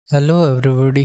Hello everybody.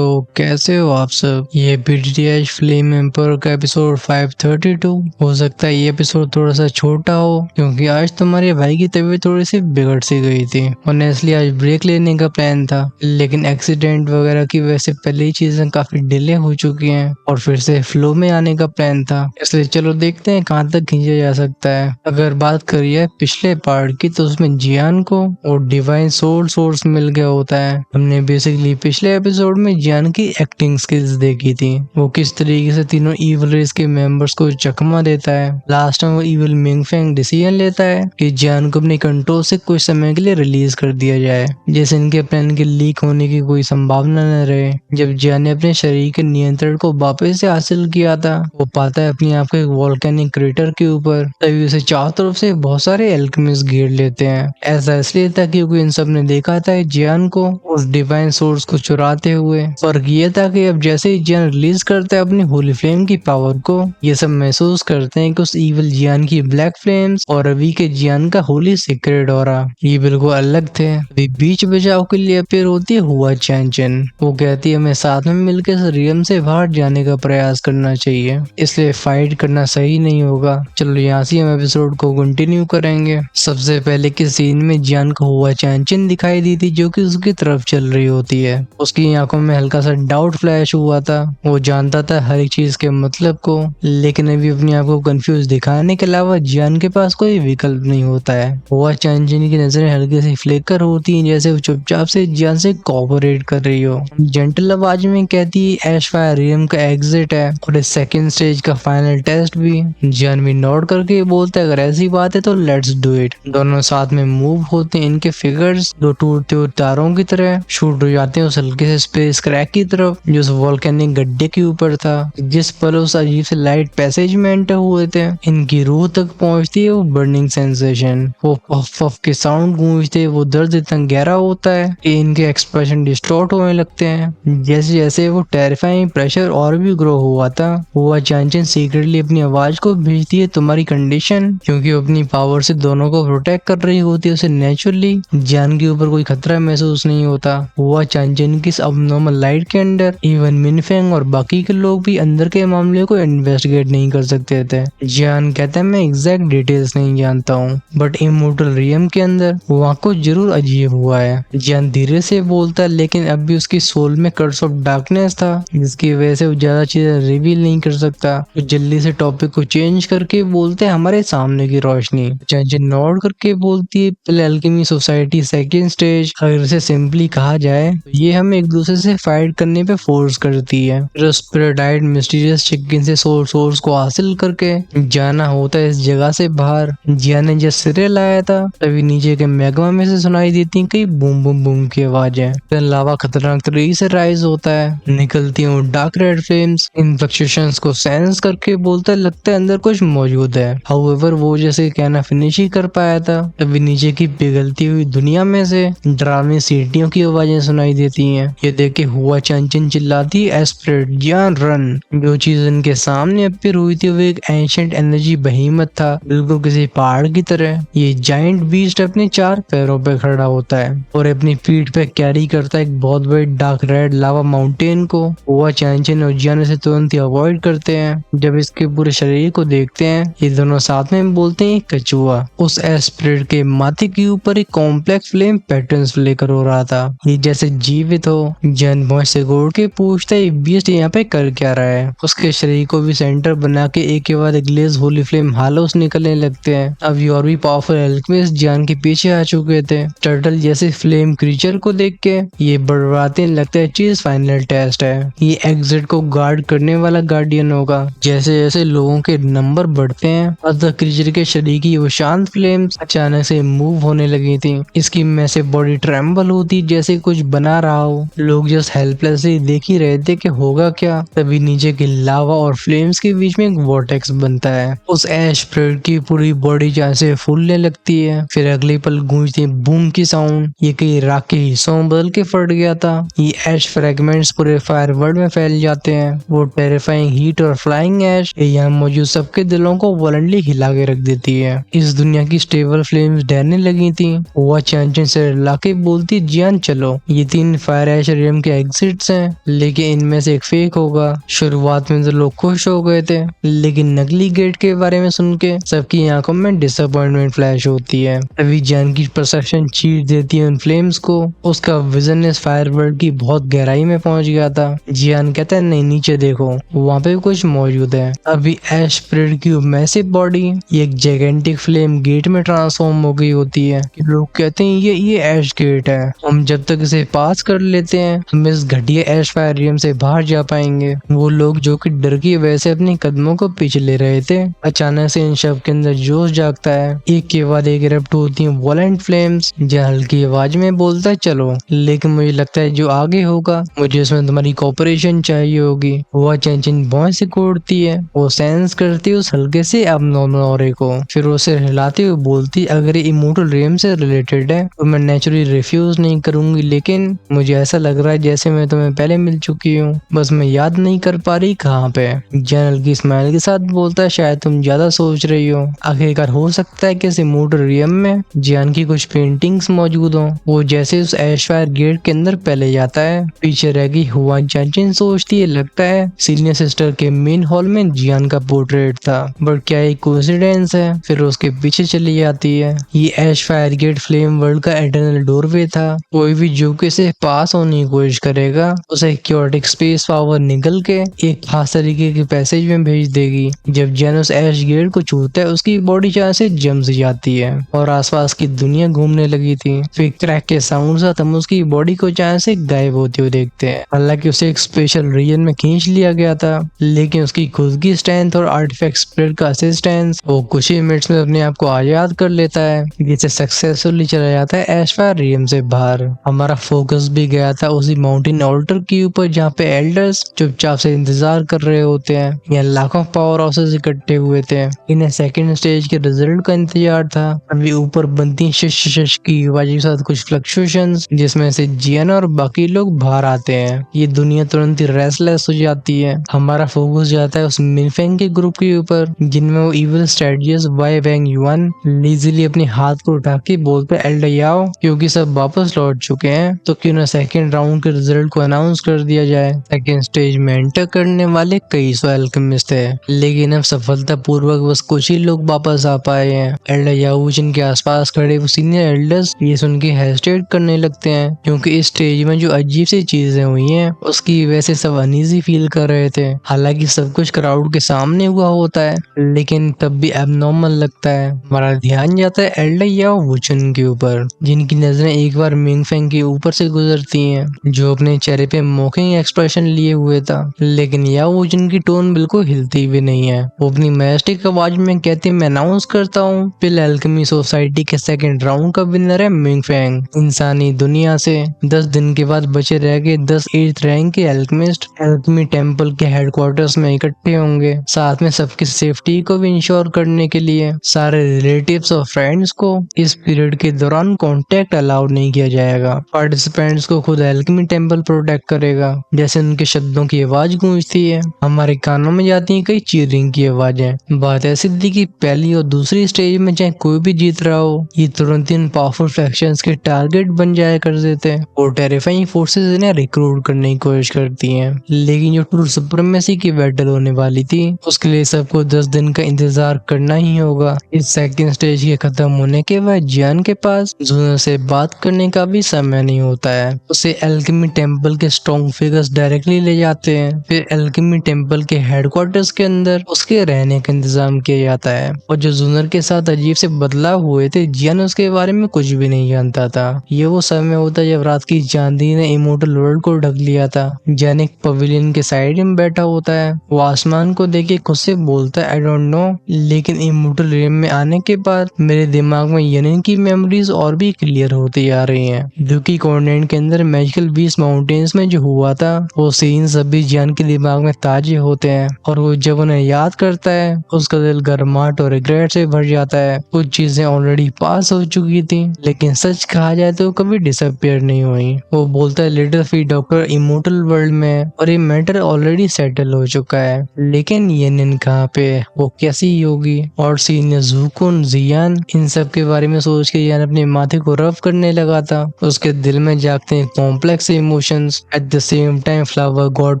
कैसे हो आप सब। ये बीटीएच फ्लेम एम्पर का एपिसोड 532। हो सकता है ये एपिसोड थोड़ा सा छोटा हो क्योंकि आज तुम्हारे भाई की तबीयत थोड़ी सी बिगड़ सी गई थी। ऑनेस्टली आज ब्रेक लेने का प्लान था, लेकिन एक्सीडेंट वगैरह की वजह से पहले ही चीजें काफी डिले हो चुकी हैं और फिर से फ्लो में आने का प्लान था। इसलिए चलो देखते हैं कहाँ तक खींचा जा सकता है। अगर बात करिए पिछले पार्ट की तो उसमें जियान को और डिवाइन सोर्स मिल गया होता है। हमने बेसिकली पिछले एपिसोड में जियान की एक्टिंग स्किल्स देखी थी, वो किस तरीके से तीनों इविल रेस के मेंबर्स को चकमा देता है। लास्ट में वो इविल मिंगफेंग डिसीजन लेता है कि जियान को अपने कंट्रोल से कुछ समय के लिए रिलीज कर दिया जाए, जैसे इनके प्लान के लीक होने की कोई संभावना न रहे। जब जियान ने अपने शरीर के नियंत्रण को वापस से हासिल किया था, वो पाता है अपने आप को एक वोल्केनिक क्रेटर के ऊपर, तभी उसे चारों तरफ से बहुत सारे एल्केमिस्ट घेर लेते हैं। ऐसा इसलिए था क्योंकि इन सब ने देखा था जियान को उस डिवाइन सोर्स को चुराते हुए। फर्क ये था कि अब जैसे ही जियान रिलीज करता है अपनी होली फ्लेम की पावर को, ये सब महसूस करते हैं कि उस इविल जियान की ब्लैक फ्लेम्स और अभी के जियान का होली सीक्रेट ऑरा ये बिल्कुल अलग थे। अभी बीच बचाव के लिए अपीयर होती है हुआ चैंचन। वो कहती है हमें साथ में मिलकर इस रियम से बाहर जाने का प्रयास करना चाहिए, इसलिए फाइट करना सही नहीं होगा। चलो यहाँ से हम एपिसोड को कंटिन्यू करेंगे। सबसे पहले के सीन में जियान को हुआ चैंचन दिखाई दी थी जो कि उसकी तरफ चल रही होती है। उसकी आंखों में हल्का सा डाउट फ्लैश हुआ था। वो जानता था हर एक चीज के मतलब को, लेकिन अभी अपने आप को कंफ्यूज दिखाने के अलावा जियान के पास कोई विकल्प नहीं होता है। हुआ चैंचन की नजरें हल्के से फ्लिकर होती हैं, जैसे वो चुपचाप से जियान से कोऑपरेट कर रही हो। जेंटल आवाज में कहती है ऐश फायर रियम का एग्जिट है और इस सेकंड स्टेज का फाइनल टेस्ट भी। जियान भी नोट करके बोलता है अगर ऐसी बात है तो लेट्स डू इट। दोनों साथ में मूव होते हैं, इनके फिगर्स दो टूटते हुए तारों की तरह शूट हो जाते हैं उस हल्के से स्पेस क्रैक की तरफ जो उस वोल्केनिक गड्ढे के ऊपर था। जिस पल उस अजीब से लाइट पैसेज में एंटर हुए थे, इनकी रूह तक पहुंचती है वो बर्निंग सेंसेशन। वो पफ पफ के साउंड गूंजते, वो दर्द इतना गहरा होता है कि इनके एक्सप्रेशन डिस्टॉर्ट होने लगते हैं। जैसे जैसे वो टेरिफाइंग प्रेशर और भी ग्रो हुआ था, हुआ चैंचन सीक्रेटली अपनी आवाज को भेजती है तुम्हारी कंडीशन, क्योंकि वो अपनी पावर से दोनों को प्रोटेक्ट कर रही होती है। उसे नेचुरली जान के ऊपर कोई खतरा महसूस नहीं होता। हुआ चैंचन की अबनॉर्मल लाइट के अंदर इवन मिनफेंग और बाकी के लोग भी अंदर के मामले को इन्वेस्टिगेट नहीं कर सकते थे। जियान कहता है मैं एग्जैक्ट डिटेल्स नहीं जानता हूँ, बट इमोर्टल रियम के अंदर वहाँ कुछ जरूर अजीब हुआ है। जियान धीरे से बोलता है, लेकिन अब भी उसकी सोल में कर्स ऑफ डार्कनेस था, जिसकी वजह से वो ज्यादा चीजें रिवील नहीं कर सकता। तो जल्दी से टॉपिक को चेंज करके बोलते हैं हमारे सामने की रोशनी। चैंचन नोड करके बोलती है अल्केमी सोसाइटी सेकंड स्टेज, अगर इसे सिंपली कहा जाए तो ये हमें एक दूसरे से फाइट करने पे फोर्स करती है। स्पिरिटाइड मिस्टीरियस चिकन से सोर्स को हासिल करके जाना होता है इस जगह से बाहर। जिया ने जब सिरे लाया था तभी नीचे के मैग्मा में से सुनाई देती कई बूम बूम बूम की आवाजें। फिर लावा खतरनाक तरीके से राइज होता है, निकलती हूँ डार्क रेड फ्लेम्स। इन फ्लक्चुएशंस को सेंस करके बोलता है लगता है अंदर कुछ मौजूद है। हाउएवर वो जैसे कहना फिनिश ही कर पाया था तभी नीचे की पिघलती हुई दुनिया में से डरावनी सीटियों की आवाजें सुनाई देती हैं। ये देख के हुआ चंचन चिल्लाती एस्पिरेट जियान रन। जो चीज इनके सामने अपीयर हुई थी वो एक एंशिएंट एनर्जी बहीमत था, बिल्कुल किसी पहाड़ की तरह। ये जाइंट बीस्ट अपने चार पैरों पे खड़ा होता है और अपनी पीठ पे कैरी करता है एक बहुत बड़ी डार्क रेड लावा माउंटेन को। हुआ चंचन और जियान से तुरंत ही अवॉइड करते हैं। जब इसके पूरे शरीर को देखते हैं ये दोनों साथ में बोलते हैं कछुआ। उस एस्पिरेट के माथे के ऊपर एक कॉम्प्लेक्स फ्लेम पैटर्न्स फ्लिकर हो रहा था, ये जैसे जीवित हो। जन भौंस से घूर के पूछता है बीस्ट यहाँ पे कर क्या रहा है। उसके शरीर को भी सेंटर बना के एक के बाद एक ग्लेज होली फ्लेम हालोस निकलने लगते हैं। अभी और भी पावरफुल एल्केमिस्ट जान के पीछे आ चुके थे। टर्टल जैसे फ्लेम क्रीचर को देख के ये बड़बड़ाते लगता है चीज फाइनल टेस्ट है, ये एग्जिट को गार्ड करने वाला गार्डियन होगा। जैसे जैसे लोगों के नंबर बढ़ते हैं अदर क्रीचर के शरीर की वो शांत फ्लेम्स अचानक से मूव होने लगी थी। इसकी में से बॉडी ट्रेम्बल होती जैसे कुछ बना रहा हो। लोग जस्ट हेल्पलेसली देख ही रहे थे कि होगा क्या। तभी नीचे की लावा और फ्लेम्स के बीच में एक वॉर्टेक्स बनता है। उस ऐश स्प्रेड की पूरी बॉडी जहाँ से फूलने लगती है। फिर अगले पल गूंजती है बूम की साउंड। ये कई राख के हिस्सों में बदल के फट गया था। ये ऐश फ्रेगमेंट्स पूरे फायर वर्ल्ड में फैल जाते हैं। वो टेरिफाइंग हीट और फ्लाइंग ऐश यहाँ मौजूद सबके दिलों को वॉलेंटली हिला के रख देती है। इस दुनिया की स्टेबल फ्लेम्स डरने लगी थी। हुआ चैंचन से लाके बोलती जियान चलो। ये 3 फायर एश रियम के एग्जिट्स हैं, लेकिन इनमें से एक फेक होगा। शुरुआत में तो लोग खुश हो गए थे, लेकिन नकली गेट के बारे में सुन के सबकी आंखों में डिसअपॉइंटमेंट फ्लैश होती है। तभी जियान की परसेप्शन चीर देती है उन फ्लेम्स को। उसका विजन इस फायर वर्ल्ड की बहुत गहराई में पहुंच गया था। जियान कहता है नहीं नीचे देखो, वहाँ पे कुछ मौजूद है। अभी एश स्प्रेड की मैसिव बॉडी एक जायगेंटिक फ्लेम गेट में ट्रांसफॉर्म हो गई होती है। लोग कहते हैं ये एश गेट है, हम जब तक इसे पास कर लेते हैं हम इस घटिया एश फायरियम से बाहर जा पाएंगे। वो लोग जो कि डर की वजह से अपने कदमों को पीछे ले रहे थे, अचानक से इन सब के अंदर जोश जागता है। एक के बाद एक इरप्ट होती हैं वॉलेंट फ्लेम्स। जहाँ हल्की आवाज में बोलता है चलो, लेकिन मुझे लगता है जो आगे होगा मुझे उसमें तुम्हारी कोऑपरेशन चाहिए होगी। वो चेंचिन बॉय से कोड़ती है, वो सेंस करती है उस हल्के से अबनॉर्मल ऑरे को, फिर उसे हिलाते हुए बोलती अगर ये इमोर्टल रेम से रिलेटेड है तो मैं नेचुरली रिफ्यूज नहीं करूंगी, लेकिन मुझे ऐसा लग रहा है जैसे मैं तुम्हें पहले मिल चुकी हूँ, बस मैं याद नहीं कर पा रही कहाँ पे। जनरल की स्माइल के साथ बोलता है शायद तुम ज्यादा सोच रही हो। आखिरकार हो सकता है कि इस इमोर्टल रियम में जियान की कुछ पेंटिंग्स मौजूद हो। वो जैसे उस एशफायर गेट के अंदर पहले जाता है, पीछे रह गई हुआ चैंचिन सोचती है लगता है सीनियर सिस्टर के मेन हॉल में जियान का पोर्ट्रेट था, बट क्या एक कोइंसिडेंस है। फिर उसके पीछे चली जाती है। ये एशफायर गेट फ्लेम वर्ल्ड का एटर्नल डोरवे था। कोई भी जो कि इसे पास होने की कोशिश करेगा उसे क्योटिक स्पेस पावर निकल के एक खास तरीके के पैसेज में भेज देगी। जब जियान उस एश गेट को छूता है उसकी बॉडी चाहे से जम जाती है और आसपास की दुनिया घूमने लगी थी। फिर क्रैक के साउंड साथ हम उसकी बॉडी को चाहे से गायब होते हुए देखते हैं। हालांकि उसे एक स्पेशल रीजन में खींच लिया गया था, लेकिन उसकी खुद की स्ट्रेंथ और आर्टिफैक्ट स्प्रेड का असिस्टेंस वो कुछ ही मिनट्स में अपने आप को आजाद कर लेता है, जिससे सक्सेसफुली चला जाता है एशफायर रियम से बाहर। हमारा फोकस भी गया था उसी माउंटेन ऑल्टर के ऊपर जहाँ पे एल्डर्स चुपचाप से इंतजार कर रहे होते हैं। यहाँ लाखों पावर हाउसेस इकट्ठे हुए थे, इन्हें सेकंड स्टेज के रिजल्ट का इंतजार था। अभी ऊपर बनती शश की आवाज के साथ कुछ फ्लक्चुएशंस, जिसमें से जियान और बाकी लोग बाहर आते हैं। ये दुनिया तुरंत ही रेस्टलेस हो जाती है। हमारा फोकस जाता है उस मिनफेंग के ग्रुप के ऊपर, जिनमें वो इविल स्ट्रेटजिस्ट वाई वेंग युआन लीजिली अपने हाथ को उठा के बोलते एल्डर याओ, क्योंकि सब वापस लौट चुके हैं तो क्यों ना सेकंड राउंड के रिजल्ट को अनाउंस कर दिया जाए। सेकंड स्टेज में एंटर करने वाले कई सौ एल्केमिस्ट थे, लेकिन अब सफलता पूर्वक बस कुछ ही लोग वापस आ पाए हैं। एल्डर याओ जिनके आसपास खड़े वो सीनियर एल्डर्स ये सुन के हेजिटेट करने लगते हैं, क्योंकि इस स्टेज में जो अजीब सी चीजें हुई हैं उसकी वजह से सब अनईजी फील कर रहे थे। हालांकि सब कुछ क्राउड के सामने हुआ होता है, लेकिन तब भी एबनॉर्मल लगता है। हमारा ध्यान जाता है एल्डर याओ वुचन के ऊपर, जिनकी नजरें एक बार मिंगफेंग के ऊपर से गुजरती हैं, जो अपने चेहरे पे मॉकिंग एक्सप्रेशन लिए हुए था। लेकिन याओ वुचन की टोन बिल्कुल हिलती भी नहीं है। वो अपनी मैजेस्टिक आवाज में कहते मैं अनाउंस करता हूँ पिल एल्केमी सोसाइटी के सेकंड राउंड का विनर है मिंगफेंग। इंसानी दुनिया से 10 दिन के बाद बचे रह गए 10 8th रैंक के एल्केमिस्ट एल्केमी टेम्पल के हेडक्वार्टर्स में इकट्ठे होंगे। साथ में सबकी सेफ्टी को भी इंश्योर करने के लिए सारे रिलेटिव्स और फ्रेंड्स को इस पीरियड के दौरान कांटेक्ट अलाउड नहीं किया जाएगा। पार्टिसिपेंट्स को खुद एल्केमी टेम्पल प्रोटेक्ट करेगा। जैसे उनके शब्दों की आवाज गूंजती है हमारे कानों में जाती है कई चीरिंग की आवाजें। बात ऐसी थी कि पहली और दूसरी स्टेज में चाहे कोई भी जीत रहा हो, ये तुरंत इन पावरफुल फैक्शंस के टारगेट बन जाया कर देते हैं और टेरिफाइंग फोर्सेस इन्हें रिक्रूट करने की कोशिश करती हैं। लेकिन जो ट्रू सुप्रीमेसी की बैटल होने वाली थी उसके लिए सबको 10 दिन का इंतजार करना ही होगा। इस सेकंड स्टेज के खत्म होने के बाद जियान के पास जूनर से बात करने का भी समय नहीं होता है। उसे एल्केमी टेम्पल के स्ट्रॉन्ग फिगर्स डायरेक्टली ले जाते हैं। फिर एल्केमी टेम्पल के हेडक्वार्टर्स के अंदर उसके रहने का इंतजाम किया जाता है। और जो जूनर के साथ अजीब से बदलाव हुए थे जियान उसके बारे में कुछ भी नहीं जानता था। ये वो समय होता जब रात की चांदनी ने इमोर्टल वर्ल्ड को ढक लिया था। जियान एक पवेलियन के साइड में बैठा होता है, वो आसमान को देखे खुद से बोलता है आई डोंट नो, लेकिन इमोर्टल रियम में आने के बाद मेरे दिमाग में यनिन की मेमोरीज और भी क्लियर होती आ रही हैं। ड्यूकी कॉन्टिनेंट के अंदर मैजिकल बीस्ट माउंटेन्स में जो हुआ था वो सीन सभी जियान के दिमाग में ताजे होते हैं और वो जब उन्हें याद करता है उसका दिल गर्माहट और रिग्रेट से भर जाता है। कुछ चीजें ऑलरेडी पास हो चुकी थी, लेकिन सच कहा जाए तो कभी डिसअपियर नहीं हुई। वो बोलता है लिटिल फी डॉक्टर इमोर्टल वर्ल्ड में और ये मैटर ऑलरेडी सेटल हो चुका है, लेकिन यनिन कहाँ पे, वो कैसी होगी। और सीनियर जूकुन जियान इन सब के बारे में सोच के यान अपने माथे को रफ करने लगा था। उसके दिल में जागते हैं complex emotions at the same time flower God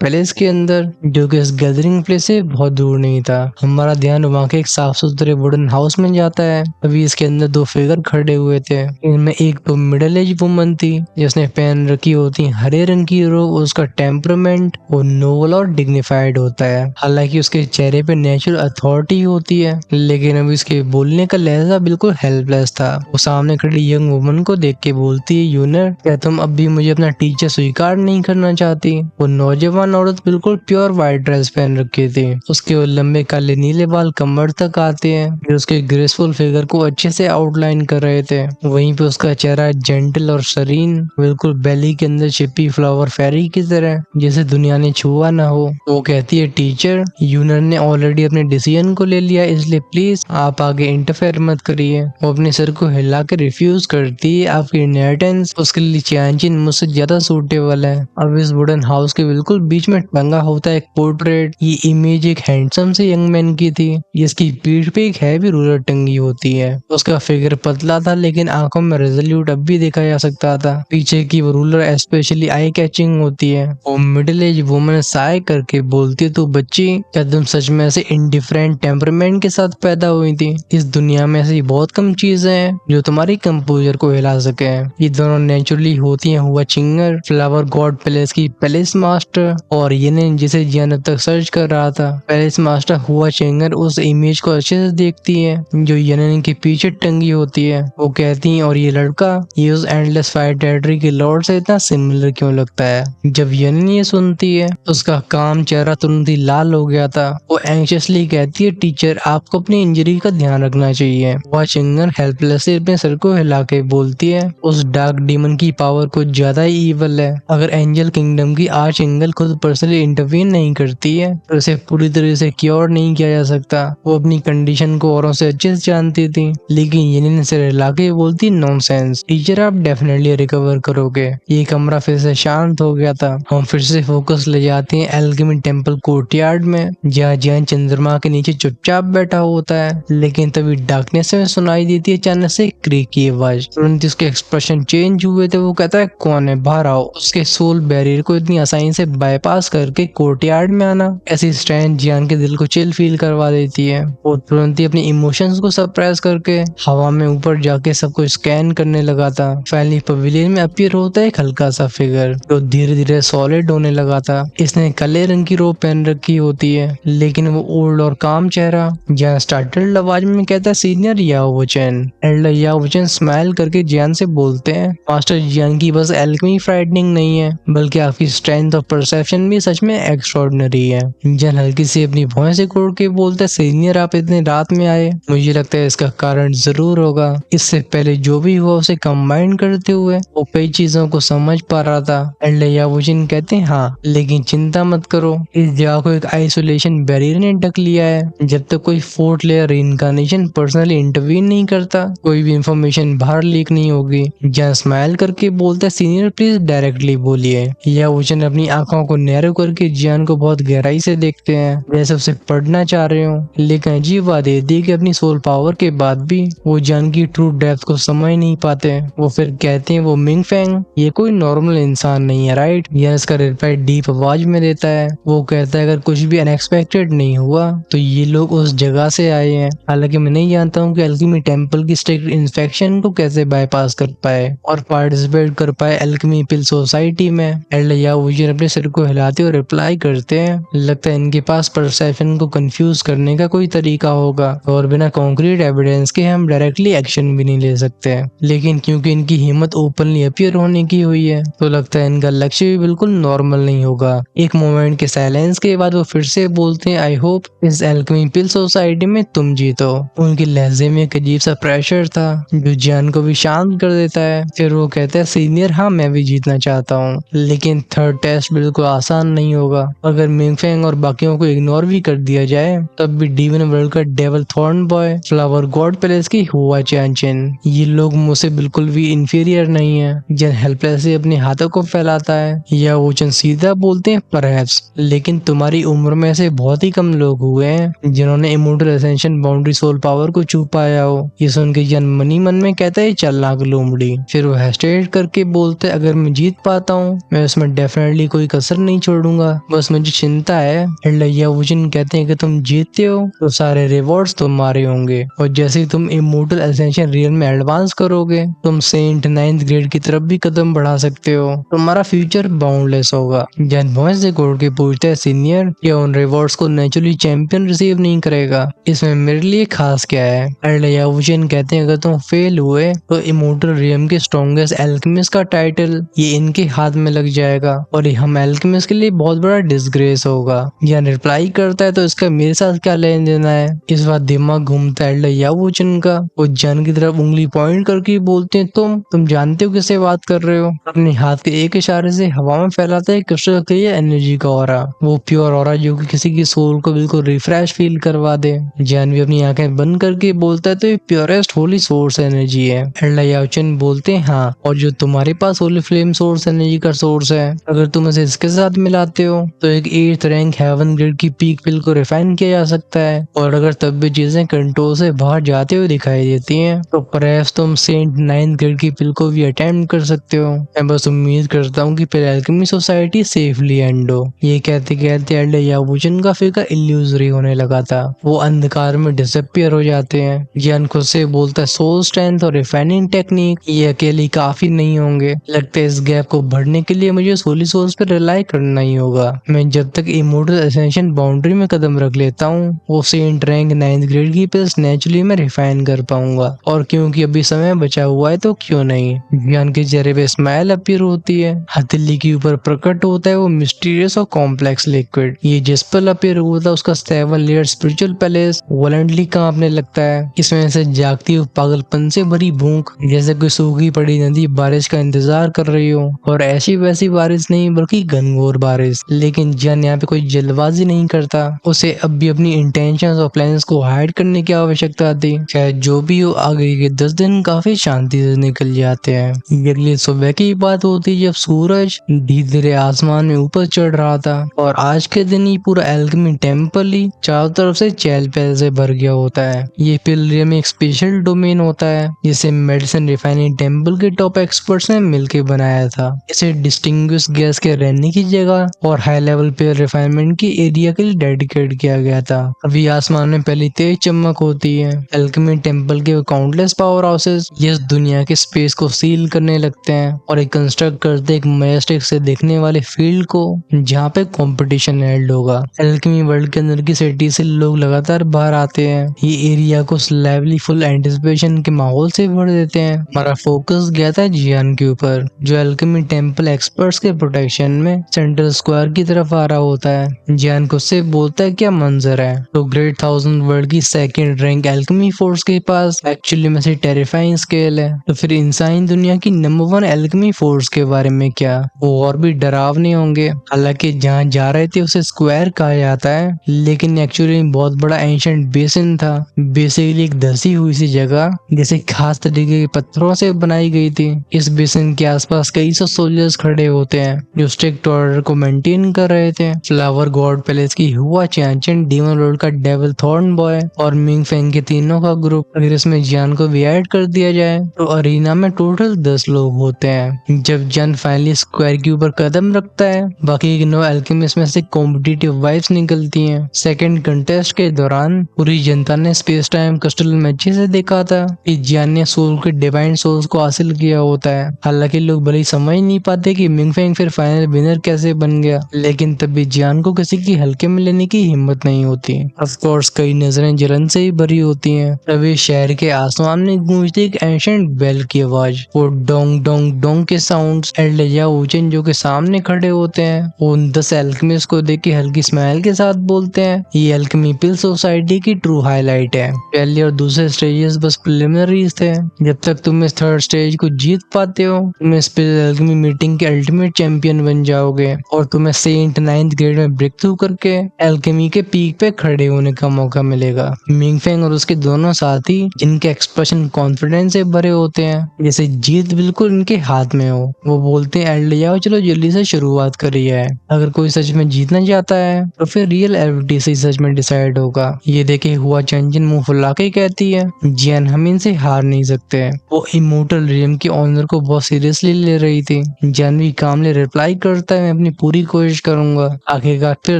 palace के अंदर, जो कि इस गैदरिंग प्लेस से बहुत दूर नहीं था। हमारा ध्यान वहाँ के एक साफ सुथरे वुडन हाउस में जाता है। अभी इसके अंदर दो फिगर खड़े हुए थे। इनमें एक तो मिडिल एज वुमन थी जिसने पहन रखी होती हरे रंग की रोब। उसका टेम्परामेंट वो नोबल और डिग्निफाइड होता है। हालांकि उसके चेहरे पे नेचुरल अथॉरिटी होती है, लेकिन अभी उसके बोलने का लहजा बिल्कुल हेल्पलेस था। वो सामने खड़ी यंग वुमन को देख के बोलती है, यूनर, क्या तुम अब भी मुझे अपना टीचर स्वीकार नहीं करना चाहती? वो नौजवान औरत बिल्कुल प्योर व्हाइट ड्रेस पहन रखी थी। उसके वो लंबे काले नीले बाल कमर तक आते हैं, जो उसके ग्रेसफुल फिगर को अच्छे से आउटलाइन कर रहे थे। वहीं पे उसका चेहरा जेंटल और सरीन, बिल्कुल बेली के अंदर छिपी फ्लावर फेरी की तरह, जैसे दुनिया ने छुआ ना हो। वो कहती है, टीचर, यूनर ने ऑलरेडी अपने डिसीजन को ले लिया, इसलिए प्लीज आप आगे इंटरफेयर मत करिए। वो अपने सर को हिला के रिफ्यूज करती है। आपकी इनहेरिटेंस उसके लिए चैनचिन मुझसे ज्यादा सूटेबल है। अब इस वुडन हाउस के बिल्कुल बीच में टंगा होता है एक पोर्ट्रेट। ये इमेज एक हैंडसम से यंग मैन की थी, जिसकी पीठ पे एक हैवी रूलर टंगी होती है। उसका फिगर पतला था, लेकिन आंखों में रेजोल्यूट अब भी देखा जा सकता था। पीछे की वो रूलर स्पेशली आई कैचिंग होती है। वो मिडिल एज वुमन साय करके बोलती है, तू बच्ची, क्या तुम सच में ऐसे इंडिफरेंट टेम्परामेंट के साथ पैदा हुई थी? इस दुनिया में ऐसी बहुत कम चीजें हैं जो तुम्हारी कंपोजर को हिला सके। ये दोनों नेचुरली होती हैं हुआ चिंगर, फ्लावर गॉड पैलेस की पैलेस मास्टर, और ये जिसे जियान अब तक सर्च कर रहा था। पैलेस मास्टर हुआ चिंगर उस इमेज को अच्छे से देखती है जो येनेन के पीछे टंगी होती है। वो कहती है, और ये लड़का, ये उस एंडलेस फायर टेरिटरी के लॉर्ड से इतना सिमिलर क्यों लगता है? जब येनेन ये सुनती है, उसका काम चेहरा तुरंत ही लाल हो गया था। वो एंग्शियसली कहती है, टीचर, आपको अपनी इंजरी का ध्यान रखना चाहिए। वह चिंगर हेल्पलेसली अपने सर को हिला के बोलती है, उस डार्क डीमन की पावर कुछ ज्यादा ही ईवल है। अगर एंजल किंगडम की आर्च एंगल खुद पर्सनली इंटरवीन नहीं करती है तो उसे पूरी तरह से क्योर नहीं किया जा सकता। वो अपनी कंडीशन को औरों से अच्छे से जानती थी, लेकिन येनिन से हिला के बोलती, नॉनसेंस टीचर, आप डेफिनेटली रिकवर करोगे। ये कमरा फिर से शांत हो गया था। हम फिर से फोकस ले जाते हैं एल्केमी टेम्पल कोर्टयार्ड में, जहाँ जैन चंद्रमा के नीचे चुपचाप बैठा होता है। लेकिन तभी डार्कनेस में सुनाई देती है अचानक से क्रीक की आवाज। तुरंत उसके एक्सप्रेशन चेंज हुए थे। वो कहता है, कौन है, बाहर आओ। उसके सोल बैरियर को इतनी आसानी से बाईपास करके कोर्टयार्ड में आना ऐसी स्ट्रेंथ जियान के दिल को चिल फील करवा देती है। वो तुरंत ही अपने इमोशंस को सप्रेस करके हवा में ऊपर जाके सबको स्कैन करने लगा था। फाइनली पवेलियन में अपीयर होता है एक हल्का सा फिगर जो धीरे धीरे सॉलिड होने लगा था। इसने काले रंग की रोब पहन रखी होती है, लेकिन वो ओल्ड और काम चेहरा जहाँ स्टार्टल्ड आवाज में कहता है, सीनियर याओ वुचेन। एल्डर याओ वुचेन स्माइल करके जियान से बोलते हैं, मास्टर जियान की बस एल्केमी फ्राइटनिंग नहीं है, बल्कि आपकी स्ट्रेंथ और परसेप्शन भी सच में एक्स्ट्राऑर्डिनरी है। जियान हल्की सी अपनी भौं से कोड़ के बोलते हैं, सीनियर, आप इतने रात में आए, मुझे लगता है इसका कारण जरूर होगा। इससे पहले जो भी हुआ उसे कंबाइन करते हुए वो कई चीजों को समझ पा रहा था। एल्डर याओ वुचेन कहते हैं, हाँ, लेकिन चिंता मत करो, इस जगह को एक आइसोलेशन बैरियर ने ढक लिया है। जब तक कोई fourth layer incarnation personally intervene नहीं करता, कोई भी इंफॉर्मेशन बाहर लीक नहीं होगी। जहाँ स्माइल करके बोलता है, सीनियर, प्लीज डायरेक्टली बोलिए। या वुचेन अपनी आंखों को नैरो करके जियान को बहुत गहराई से देखते हैं, जैसे उसे पढ़ना चाह रहे हो। लेकिन अजीब बात ये थी कि अपनी सोल पावर के बाद भी वो जियान की ट्रू डेप्थ को समझ नहीं पाते। वो फिर कहते हैं, वो मिंगफेंग, ये कोई नॉर्मल इंसान नहीं है, राइट? या इसका रिप्लाई डीप आवाज में देता है। वो कहता है, अगर कुछ भी अनएक्सपेक्टेड नहीं हुआ तो ये लोग उस जगह से आए हैं। हालांकि मैं नहीं जानता हूँ कि एल्केमी टेम्पल की स्ट्रिक्ट इंस्पेक्शन को कैसे बाईपास कर पाए और पार्टिसिपेट कर पाए एल्केमी पिल सोसाइटी में। एल्डर याओ वुचेन अपने सिर को हिलाते और रिप्लाई करते हैं, लगता है इनके पास परसेप्शन को कंफ्यूज करने का कोई तरीका होगा, और बिना कॉन्क्रीट एविडेंस के हम डायरेक्टली एक्शन भी नहीं ले सकते। लेकिन क्योंकि इनकी हिम्मत ओपनली अपीयर होने की हुई है, तो लगता है इनका लक्ष्य भी बिल्कुल नॉर्मल नहीं होगा। एक मोमेंट के साइलेंस के बाद वो फिर से बोलते हैं, आई होप इस एल्केमी पिल सोसाइटी में तुम जीतो। उनके लहजे में एक अजीब सा प्रेशर था जो जियान को भी शांत कर देता है। फिर वो कहता है, सीनियर, हाँ, मैं भी जीतना चाहता हूँ, लेकिन थर्ड टेस्ट बिल्कुल आसान नहीं होगा। अगर मिंगफेंग और बाकियों को इग्नोर भी कर दिया जाए, तब भी डीवन वर्ल्ड का devil thorn boy, flower God palace की हुआ चैनचिन, ये लोग मुझसे बिल्कुल भी इंफीरियर नहीं है। जिन हेल्पलेसली अपने हाथों को फैलाता है। या वुचेन सीधा बोलते हैं, परहैप्स, लेकिन तुम्हारी उम्र में से बहुत ही कम लोग हुए हैं जिन्होंने immortal essential boundary soul power को छू पाया हो। ये सुन के जन मनी मन में कहता है, चल नाग लोमड़ी। फिर वो हेस्टेट कर करके बोलते अगर मैं जीत पाता हूँ मैं उसमें डेफिनेटली कोई कसर नहीं छोड़ूंगा, बस मुझे चिंता है। यावुचिन कहते हैं कि तुम जीतते हो तो सारे रिवॉर्ड्स तुम्हारे होंगे और जैसे ही तुम इमोर्टल एसेंशियल रियल में एडवांस करोगे तुम सेंट 9th ग्रेड की तरफ भी कदम बढ़ा सकते हो, तुम्हारा फ्यूचर बाउंडलेस होगा। जैन भॉइस से कोड के पूछता है सीनियर क्या उन रिवॉर्ड्स को नेचुरली चैंपियन रिसीव नहीं करेगा, इसमें मेरे लिए खास क्या है। यावुचिन कहते हैं अगर तुम फेल हुए तो इमोर्टल रियम के स्ट्रॉन्गेस्ट एल्केमिस्ट का टाइटल ये इनके हाथ में लग जाएगा और ये हम एल्केमिस्ट के लिए बहुत बड़ा डिसग्रेस होगा। जैन रिप्लाई करता है तो इसका मेरे साथ क्या लेन देना है। इस बार दिमाग घूमता है यावुचिन का, वो जैन की तरफ उंगली पॉइंट करके बोलते हैं तुम जानते हो किससे बात कर रहे हो। अपने हाथ के एक इशारे से हवा में फैलाता है क्रिस्टल क्लियर एनर्जी का ऑरा, वो प्योर ऑरा जो कि किसी की सोल को बिल्कुल रिफ्रेश फील करवा दे। जैन भी अपनी आंखें बंद करके बोलता है तो ये प्योरेस्ट होली सोर्स एनर्जी है। यावुचिन बोलते हैं हाँ, और जो तुम्हारे पास होली फ्लेम सोर्स एनर्जी का सोर्स है अगर तुम इसे इसके साथ मिलाते हो तो एक 8th रैंक हेवन ग्रेड की पीक पिल को रिफाइन किया जा सकता है, और अगर तब भी चीजें कंट्रोल से बाहर जाते हुए दिखाई देती हैं तो परहैप्स तुम सेंट 9th ग्रेड की पिल को भी अटेम्प्ट कर सकते हो। मैं बस उम्मीद करता हूँ कि फिर अल्केमी सोसाइटी सेफली एंड हो। ये कहते कहते यावुचिन का फिगर इल्यूजरी होने लगा था, वो अंधकार में डिसअपियर हो जाते हैं। जैन खुद से बोलता है सोल स्ट्रेंथ और रिफाइनिंग टेक्निक ये अकेले काफी नहीं होंगे, लगता है इस गैप को भरने के लिए मुझे सोली सोल्स पर रिलाई करना ही होगा। मैं जब तक इमोर्टल एसेंशियल बाउंड्री में कदम रख लेता हूँ वो सेंट रैंक 9th ग्रेड की पिल्स नेचुरली मैं रिफाइन कर पाऊंगा, और क्योंकि अभी समय बचा हुआ है तो क्यों नहीं। ज्ञान के चेहरे पे स्माइल अपीयर होती है, हथेली के ऊपर प्रकट होता है वो मिस्टीरियस और कॉम्प्लेक्स लिक्विड। ये जिस पर अपीयर हुआ था उसका 7 लेयर स्पिरिचुअल पैलेस वॉलेंटली कांपने लगता है, इसमें से जागती हुई पागलपन से भरी भूख, जैसे कोई सूखी पड़ी नदी बारिश का इंतजार कर रही हो, और ऐसी वैसी बारिश नहीं बल्कि घनघोर बारिश। लेकिन जैन यहाँ पे कोई जल्दबाजी नहीं करता, उसे अब भी अपनी इंटेंशंस और प्लान्स को हाइड करने की आवश्यकता थी। चाहे जो भी हो आगे के 10 दिन काफी शांति से निकल जाते हैं। अगली सुबह की बात होती है जब सूरज धीरे धीरे आसमान में ऊपर चढ़ रहा था, और आज के दिन ही पूरा एल्केमी टेम्पल ही चारों तरफ से चहल पहल से भर गया होता है। ये पिलग्रिम एक स्पेशल डोमेन होता है जिसे मेडिसिन रिफाइनिंग टेम्पल के टॉप एक्सपर्ट्स ने मिलकर बनाया था। इसे डिस्टिंग्विश गैस के रहने की जगह और हाई लेवल पे रिफाइनमेंट की एरिया के लिए डेडिकेट किया गया था। अभी आसमान में पहली तेज चमक होती है। एल्केमी टेम्पल के काउंटलेस पावर हाउसेस इस दुनिया के स्पेस को सील करने लगते हैं और एक कंस्ट्रक्ट करते एक मैजेस्टिक से देखने वाले फील्ड को जहाँ पे कंपटीशन हेल्ड होगा। एल्केमी वर्ल्ड के अंदर की सिटी से लोग लगातार बाहर आते हैं, ये एरिया को लाइवली फुल एंटिसिपेशन के माहौल से भर देते हैं। हमारा फोकस गया था जियान के ऊपर जो एल्केमी टेम्पल एक्सपर्ट्स के प्रोटेक्शन में सेंट्रल स्क्वायर की तरफ आ रहा होता है। जियान खुद से बोलता है क्या मंजर है, तो ग्रेट 1000 वर्ल्ड की 2nd रैंक एल्केमी फोर्स के पास एक्चुअली में से टेरिफाइंग स्केल है, तो फिर इंसानी दुनिया की नंबर 1 एल्केमी फोर्स के बारे में क्या, वो और भी डरावने होंगे। हालांकि जहाँ जा रहे थे उसे स्क्वायर कहा जाता है, लेकिन एक्चुअली बहुत बड़ा एंशिएंट बेसिन था, बेसिकली एक धसी हुई सी जगह जैसे खास तरीके के पत्थरों से बनाई गई थी। इस बेसिन के आसपास कई सौ सोल्जर्स खड़े होते हैं जो स्ट्रिक्ट ऑर्डर को मेंटेन कर रहे थे। फ्लावर गॉड पैलेस की हुआ चैंचन, डीमन रोड का डेविल थॉर्न बॉय और मिंग फेंग के तीनों का ग्रुप, अगर इसमें जियान को भी ऐड कर दिया जाए तो अरीना में टोटल 10 लोग होते हैं। जब जियान फाइनली स्क्वायर के ऊपर कदम रखता है बाकी 9 एल्केमिस्ट में से कॉम्पिटिटिव वाइब्स निकलती हैं। सेकंड कंटेस्ट के दौरान पूरी जनता ने स्पेस टाइम क्रिस्टल में अच्छे से देखा था कि जियान ने सोल के डिवाइन सोल्स को हासिल किया होता है। हालांकि लोग भले ही समझ नहीं पाते कि मिंग फेंग फिर फाइनल विनर कैसे बन गया, लेकिन तब भी जियान को किसी की हल्के में लेने की हिम्मत नहीं होती। ऑफ कोर्स कई नजरें जलन से ही भरी होती हैं। तभी शहर के आसमान में गूंजती एक एंशिएंट बेल की आवाज, वो डोंग डोंग डोंग के साउंड्स। यावुचिन जो के सामने खड़े होते हैं वो उन 10 एल्केमिस्ट को देख के हल्की स्माइल के साथ बोलते हैं ये एल्केमी पिल सोसाइटी की ट्रू हाईलाइट है। पहले और दूसरे स्टेजेस बस प्रिलिमिनरीज थे, जब तक तुम इस 3rd स्टेज को जीत पाते हो तुम इस एल्केमी मीटिंग के अल्टीमेट चैंपियन बन जाओगे और तुम्हें सेंट 9th ग्रेड में ब्रेक थ्रू करके एल्केमी के पीक पे खड़े होने का मौका मिलेगा। मिंग फेंग और उसके दोनों साथी जिनके एक्सप्रेशन कॉन्फिडेंस से भरे होते हैं जैसे जीत बिल्कुल इनके हाथ में हो, वो बोलते हैं एल्डियाओ चलो जल्दी से शुरुआत करी है। अगर कोई सच में जीतना चाहता है तो फिर रियल एविलिटी से सच में डिसाइड होगा। ये देखे हुआ चंचन मुंह फुला के कहती है जियान हम इनसे हार नहीं सकते। वो इमोर्टल रियम के ऑनर को बहुत सीरियसली ले रही थी। जानवी कामले रिप्लाई करता है, मैं अपनी पूरी कोशिश करूंगा। आखिरकार फिर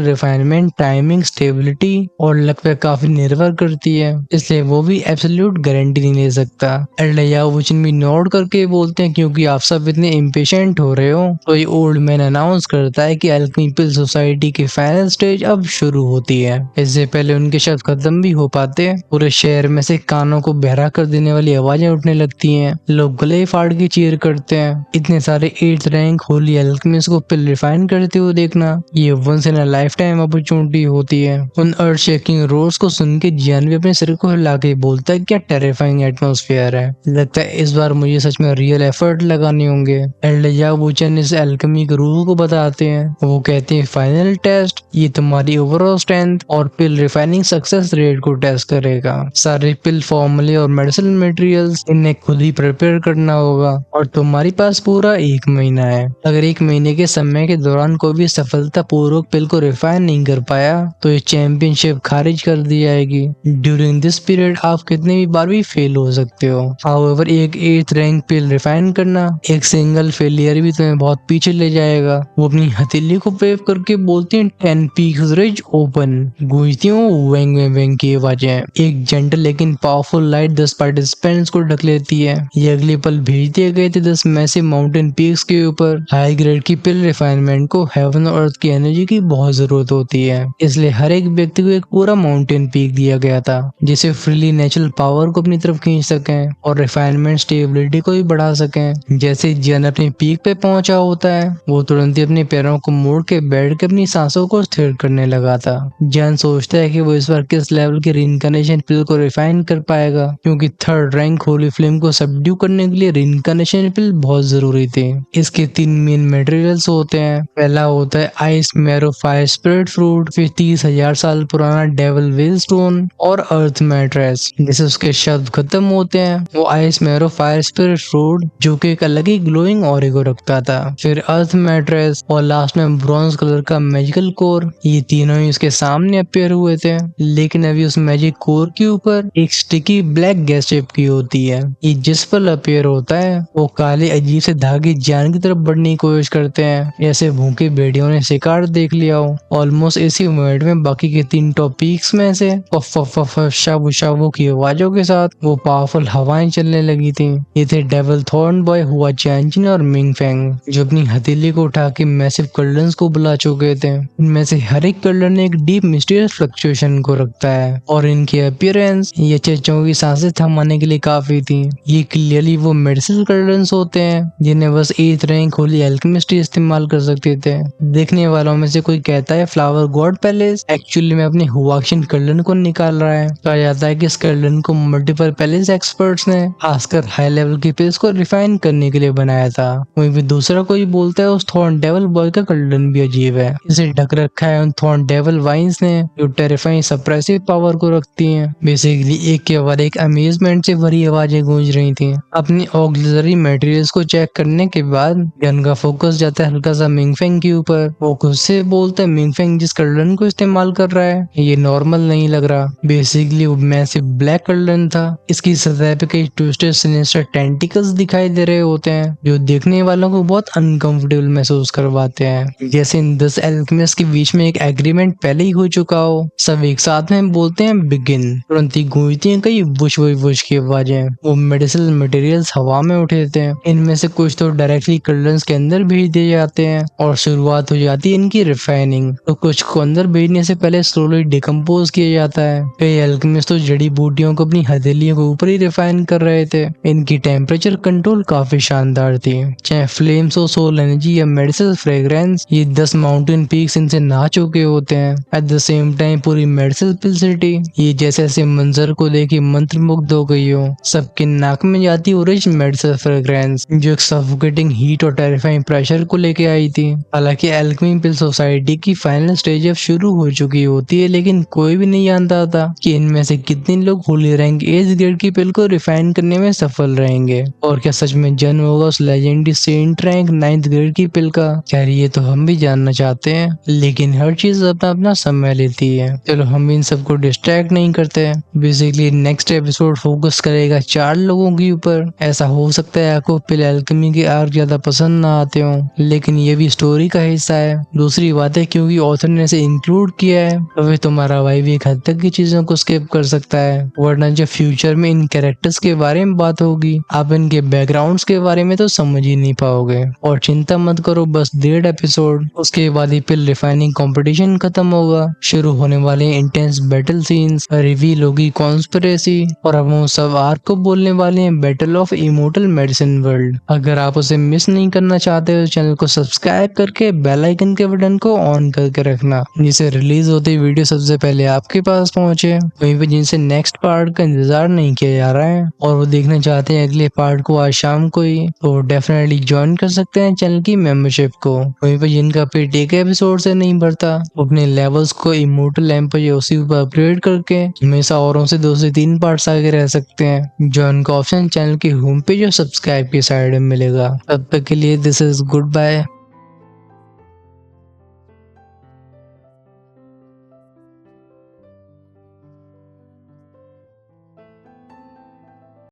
रिफाइनमेंट, टाइमिंग, स्टेबिलिटी और लक पे काफी निर्भर करती है, इसलिए वो भी एब्सोल्यूट गारंटी नहीं ले सकता। एल्डयाओ वुचिन भी नोट करके बोलते हैं, क्योंकि आप सब इतने इम्पेशेंट हो रहे हो, तो ये ओल्ड मैन अनाउंस करता है कि अल्केमी पिल सोसाइटी की फाइनल स्टेज अब शुरू होती है। इससे पहले उनके शब्द खत्म भी हो पाते, पूरे शहर में से कानों को बहरा कर देने वाली आवाजें उठने लगती हैं। लोग गले फाड़ के चीयर करते हैं। इतने सारे 8th रैंक होली अल्केमिस्ट को पिल रिफाइन करते हुए देखना, ये once in a life time opportunity होती है। उन अर्थ शेकिंग रोर्स को सुन के जियान भी अपने सिर को हिला के बोलता है, क्या टेरिफाइंग एटमॉस्फेयर है। लगता है इस बार मुझे सच में रियल एफर्ट लगाने होंगे। एल्डयाओ वुचिन इस अल्केमी के रूल को बताते हैं। वो कहते हैं, फाइनल टेस्ट ये तुम्हारी ओवरऑल स्ट्रेंथ और पिल रिफाइनिंग सक्सेस रेट को टेस्ट करेगा। सारे पिल फॉर्मूले और मेडिसिन मटेरियल्स इन्हें खुद ही प्रिपेयर करना होगा, और तुम्हारे पास पूरा 1 महीना है। अगर 1 महीने के समय के दौरान कोई भी सफलता पूर्वक पिल को रिफाइन नहीं कर पाया, तो ये चैंपियनशिप खारिज कर दी जाएगी। ड्यूरिंग दिस पीरियड आप कितने भी बार भी फेल हो सकते हो। हाउएवर एक 8th रैंक पिल रिफाइन करना, एक सिंगल फेलियर भी तुम्हें बहुत पीछे ले जाएगा। वो अपनी हथेली को वेव करके बोलते हैं, 10 पीक्स रिज ओपन। गूंजती हूँ वेंग वेंग वेंग की आवाजें। एक जेंटल लेकिन पावरफुल लाइट 10 पार्टिसिपेंट्स को ढक लेती है। ये अगले पल भेज दिए गए थे 10 मैसिव माउंटेन पीक्स के ऊपर। हाई ग्रेड की पिल रिफाइनमेंट को हेवन और अर्थ की एनर्जी की बहुत जरूरत होती है, इसलिए हर एक व्यक्ति को एक पूरा माउंटेन पीक दिया गया था, जिसे फ्रीली नेचुरल पावर को अपनी तरफ खींच सकें और रिफाइनमेंट स्टेबिलिटी को भी बढ़ा सकें। जैसे जन अपने पीक पे पहुंचा होता है, वो तुरंत ही अपने पैरों को मोड़ के बैठ के अपनी सांसों को स्थिर करने लगा था। जन सोचता है कि वो इस बार किस लेवल की रिइंकार्नेशन पिल को रिफाइन कर पाएगा, क्योंकि 3rd रैंक होली फ्लेम को सबड्यू करने के लिए रिइंकार्नेशन पिल बहुत जरूरी थी। इसके 3 मेन मटेरियल्स होते हैं। पहला होता है ice marrow fire spirit fruit, फिर 30,000 साल पुराना डेविल वेल स्टोन और अर्थ मैट्रेस। जैसे उसके शब्द खत्म होते हैं, वो ice marrow fire spirit fruit, जो कि एक अलग ही ग्लोइंग ऑरे को रखता था, फिर अर्थ मैट्रेस और लास्ट में ब्रॉन्ज कलर का मैजिकल कोर। ये तीनों ही उसके सामने अपीयर हुए थे, लेकिन अभी उस मैजिक कोर के ऊपर एक स्टिकी ब्लैक गैस चिपकी होती है। ये जिस पर अपीयर होता है, वो काले अजीब से धागे जान की तरफ बढ़ने की कोशिश करते हैं, ऐसे भूखे भेड़ियों ने शिकार देख लिया हो। ऑलमोस्ट इसी मोमेंट में बाकी के 3 टॉप पीक्स में से पफ पफ पफ शाबू शाबू की आवाजों के साथ वो पावरफुल हवाएं चलने लगी थी। ये थे डेविल थॉर्न बॉय, हुआ चैनचिन और मिंग फेंग, जो अपनी हथेली को उठा के मैसिव कर्लन्स को बुला चुके थे। इनमें से हर एक कर्लन ने एक डीप मिस्टीरियस फ्लक्चुएशन को रखता है, और इनकी अपीयरेंस ये चेचों की सांसें थमाने के लिए काफी थी। ये क्लियरली वो मेडिसिनल कर्लन्स होते हैं जिन्हें बस 8th रैंक होली अल्केमिस्ट इस्तेमाल कर सकते थे। देखने वालों में से कोई कहता है फ्लावर गॉड पैलेस एक्चुअली में अपने हुआक्शिन कर्लन को निकाल रहा है। कहा जाता है कि इस कर्लन को मल्टीपल पैलेस एक्सपर्ट्स ने खासकर हाई लेवल की पिल्स को रिफाइन करने के लिए बनाया था। वहीं भी दूसरा कोई बोलता है उस थॉर्न डेविल बॉय का कर्लन भी अजीब है, इसे ढक रखा है उन थॉर्न डेविल वाइन्स ने, जो टेरिफाइंग सप्रेसिव पावर को रखती हैं। बेसिकली एक के बाद एक अमेजमेंट से भरी आवाजें गूंज रही थी। अपनी ऑक्सिलरी मटेरियल्स को चेक करने के बाद गन का फोकस जाता है हल्का सा मिंगफेंग के ऊपर। वो खुद से बोलता है, मिंगफेंग जिस कर्लन को इस्तेमाल कर रहा है ये नॉर्मल नहीं लग रहा। बेसिकली वो मैसिव ब्लैक कर्लन था। इसकी सतह पे कई ट्विस्टेड सिनिस्टर टेंटिकल्स दिखाई दे रहे होते हैं, जो देखने वालों को बहुत अनकंफर्टेबल महसूस करवाते हैं, जैसे इन 10 एल्केमिस्ट के बीच में एक एग्रीमेंट पहले ही हो चुका हो। सब एक साथ में बोलते हैं बिगिन। तुरंत ही गूंजती हैं कई वुश वुश वुश की आवाजें। वो मेडिसिनल मटेरियल्स हवा में उठे थे। इनमें से कुछ तो डायरेक्टली कर्लन्स के अंदर भेज दिए जाते हैं और शुरुआत हो जाती है इनकी रिफाइनिंग, तो कुछ को अंदर भेजने से पहले स्लोली डिकम्पोज किया जाता है। कई एल्केमिस्ट तो जड़ी बूटियों को अपनी हथेलियों के ऊपर ही रिफाइन कर रहे थे। इनकी टेम्परेचर कंट्रोल काफी शानदार थी, चाहे फ्लेम्स हो, सोल एनर्जी या मेडिसिनल फ्रेग्रेंस। ये 10 माउंटेन पीक्स इनसे नहा चुके होते हैं। एट द सेम टाइम पूरी मेडिसिनल पिल सिटी ये जैसे ऐसे मंजर को देखी मंत्रमुग्ध हो गई हो। सबके नाक में जाती रिच मेडिसिनल फ्रेग्रेंस, जो एक सफोकेटिंग हीट और टेरिफाइंग प्रेशर को लेके आई थी। हालांकि अल्केमी पिल सोसाइटी की फाइनल स्टेज अब शुरू हो चुकी होती है, लेकिन कोई भी नहीं जानता था कि इनमें से कितने लोग होली रैंक 8th ग्रेड की पिल को रिफाइन करने में सफल रहेंगे, और क्या सच में जन्म होगा उस legendary Saint rank 9th grade की पिल का। खैर ये तो हम भी जानना चाहते हैं, लेकिन हर चीज अपना अपना समय लेती है। चलो हम इन सबको डिस्ट्रैक्ट नहीं करते। बेसिकली नेक्स्ट एपिसोड फोकस करेगा 4 लोगों के ऊपर। ऐसा हो सकता है है आपको पिल एल्केमी के आर्क ज्यादा पसंद ना आते हो, लेकिन ये भी स्टोरी का हिस्सा है। दूसरी बात है क्योंकि ऑथर ने इसे इंक्लूड किया है तो फिर तुम्हारा भाई भी एक हद तक की चीजों को स्किप कर सकता है, वरना जब फ्यूचर में इन कैरेक्टर्स के बारे में बात होगी आप इनके बैकग्राउंड्स के बारे में तो समझ ही नहीं पाओगे। और चिंता मत करो, बस 1.5 एपिसोड, उसके बाद ही पिल रिफाइनिंग कंपटीशन खत्म होगा, शुरू होने वाले इंटेंस बैटल सीन्स, रिवील होगी कॉन्स्पिरेसी, और अब हम सब आर्क को बोलने वाले हैं battle of immortal medicine world. अगर आप उसे मिस नहीं करना चाहते हो चैनल को सब्सक्राइब करके बेल आइकन के बटन को ऑन करके रखना, जिससे रिलीज होती वीडियो सबसे पहले आपके पास पहुंचे। वहीं पे जिनसे नेक्स्ट पार्ट का इंतजार नहीं किया जा रहा है और वो देखना चाहते हैं अगले पार्ट को आज शाम को ही, तो डेफिनेटली ज्वाइन कर सकते हैं चैनल की मेंबरशिप को। वहीं पे जिनका पेट एक एपिसोड से नहीं भरता अपने लेवल्स को इमोर्टल एम्पयोसी पर अपग्रेड करके हमेशा औरों से 2 से 3 पार्ट्स आगे रह सकते हैं। ज्वाइन का ऑप्शन चैनल की होम पेज और सब्सक्राइब की साइड में मिलेगा। तब तक के लिए दिस इज गुड बाय।